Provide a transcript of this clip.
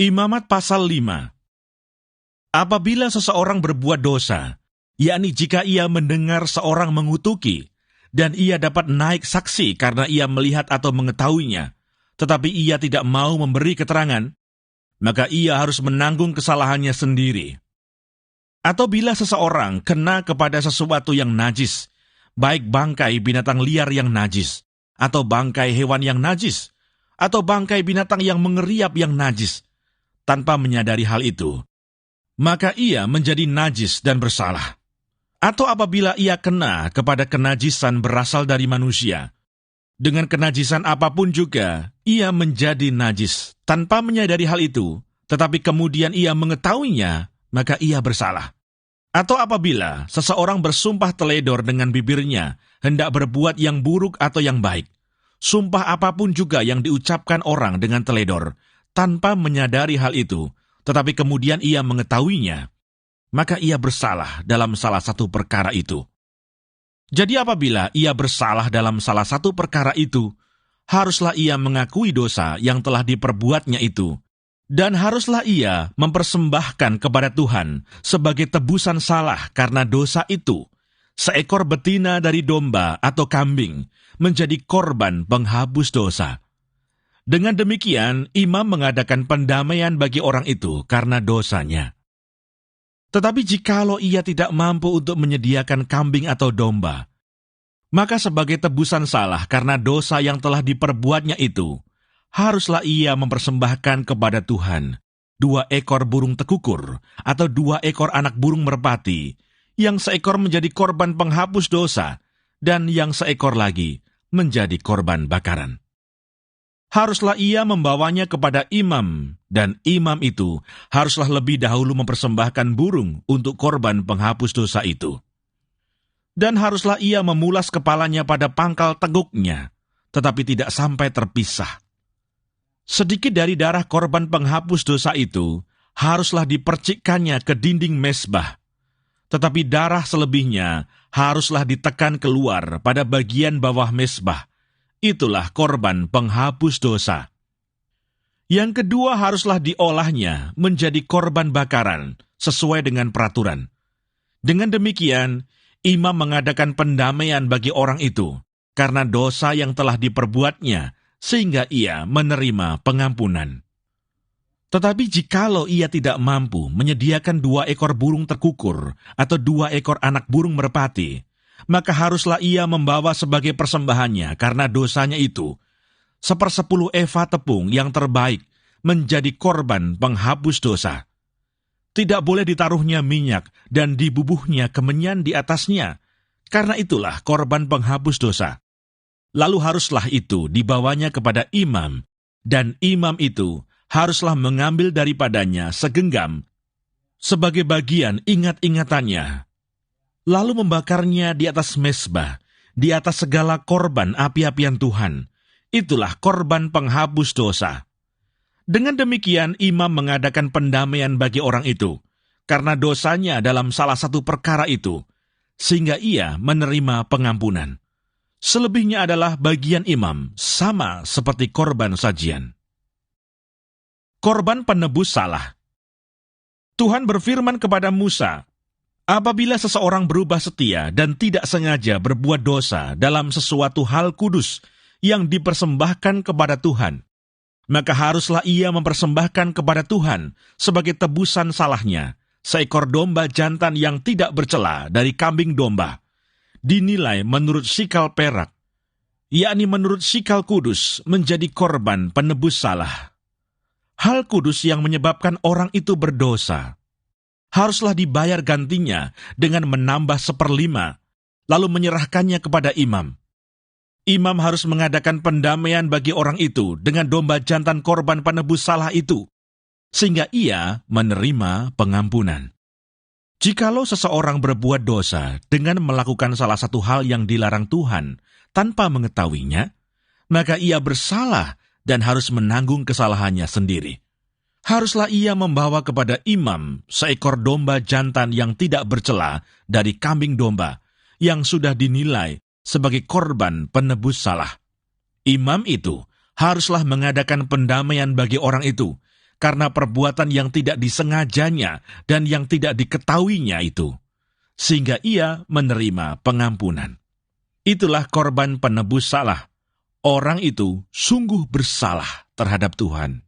Imamat pasal 5. Apabila seseorang berbuat dosa, yakni jika ia mendengar seorang mengutuki, dan ia dapat naik saksi karena ia melihat atau mengetahuinya, tetapi ia tidak mau memberi keterangan, maka ia harus menanggung kesalahannya sendiri. Atau bila seseorang kena kepada sesuatu yang najis, baik bangkai binatang liar yang najis, atau bangkai hewan yang najis, atau bangkai binatang yang mengeriap yang najis, tanpa menyadari hal itu, maka ia menjadi najis dan bersalah. Atau apabila ia kena kepada kenajisan berasal dari manusia, dengan kenajisan apapun juga, ia menjadi najis tanpa menyadari hal itu, tetapi kemudian ia mengetahuinya, maka ia bersalah. Atau apabila seseorang bersumpah teledor dengan bibirnya, hendak berbuat yang buruk atau yang baik, sumpah apapun juga yang diucapkan orang dengan teledor, tanpa menyadari hal itu, tetapi kemudian ia mengetahuinya, maka ia bersalah dalam salah satu perkara itu. Jadi apabila ia bersalah dalam salah satu perkara itu, haruslah ia mengakui dosa yang telah diperbuatnya itu, dan haruslah ia mempersembahkan kepada Tuhan sebagai tebusan salah karena dosa itu, seekor betina dari domba atau kambing menjadi korban penghapus dosa. Dengan demikian, imam mengadakan pendamaian bagi orang itu karena dosanya. Tetapi jikalau ia tidak mampu untuk menyediakan kambing atau domba, maka sebagai tebusan salah karena dosa yang telah diperbuatnya itu, haruslah ia mempersembahkan kepada Tuhan 2 ekor burung tekukur atau 2 ekor anak burung merpati, yang seekor menjadi korban penghapus dosa, dan yang seekor lagi menjadi korban bakaran. Haruslah ia membawanya kepada imam, dan imam itu haruslah lebih dahulu mempersembahkan burung untuk korban penghapus dosa itu. Dan haruslah ia memulas kepalanya pada pangkal teguknya, tetapi tidak sampai terpisah. Sedikit dari darah korban penghapus dosa itu haruslah dipercikkannya ke dinding mezbah, tetapi darah selebihnya haruslah ditekan keluar pada bagian bawah mezbah. Itulah korban penghapus dosa. Yang kedua haruslah diolahnya menjadi korban bakaran sesuai dengan peraturan. Dengan demikian, imam mengadakan pendamaian bagi orang itu karena dosa yang telah diperbuatnya, sehingga ia menerima pengampunan. Tetapi jikalau ia tidak mampu menyediakan 2 ekor burung terkukur atau 2 ekor anak burung merpati, maka haruslah ia membawa sebagai persembahannya karena dosanya itu 1/10 eva tepung yang terbaik menjadi korban penghapus dosa. Tidak boleh ditaruhnya minyak dan dibubuhnya kemenyan di atasnya, karena itulah korban penghapus dosa. Lalu haruslah itu dibawanya kepada imam, dan imam itu haruslah mengambil daripadanya segenggam sebagai bagian ingat-ingatannya, lalu membakarnya di atas mezbah, di atas segala korban api-apian Tuhan. Itulah korban penghapus dosa. Dengan demikian, imam mengadakan pendamaian bagi orang itu, karena dosanya dalam salah satu perkara itu, sehingga ia menerima pengampunan. Selebihnya adalah bagian imam, sama seperti korban sajian. Korban penebus salah. Tuhan berfirman kepada Musa, apabila seseorang berubah setia dan tidak sengaja berbuat dosa dalam sesuatu hal kudus yang dipersembahkan kepada Tuhan, maka haruslah ia mempersembahkan kepada Tuhan sebagai tebusan salahnya seekor domba jantan yang tidak bercela dari kambing domba, dinilai menurut sikal perak, yakni menurut sikal kudus menjadi korban penebus salah. Hal kudus yang menyebabkan orang itu berdosa haruslah dibayar gantinya dengan menambah 1/5, lalu menyerahkannya kepada imam. Imam harus mengadakan pendamaian bagi orang itu dengan domba jantan korban penebus salah itu, sehingga ia menerima pengampunan. Jikalau seseorang berbuat dosa dengan melakukan salah satu hal yang dilarang Tuhan tanpa mengetahuinya, maka ia bersalah dan harus menanggung kesalahannya sendiri. Haruslah ia membawa kepada imam seekor domba jantan yang tidak bercela dari kambing domba, yang sudah dinilai sebagai korban penebus salah. Imam itu haruslah mengadakan pendamaian bagi orang itu, karena perbuatan yang tidak disengajanya dan yang tidak diketahuinya itu, sehingga ia menerima pengampunan. Itulah korban penebus salah. Orang itu sungguh bersalah terhadap Tuhan.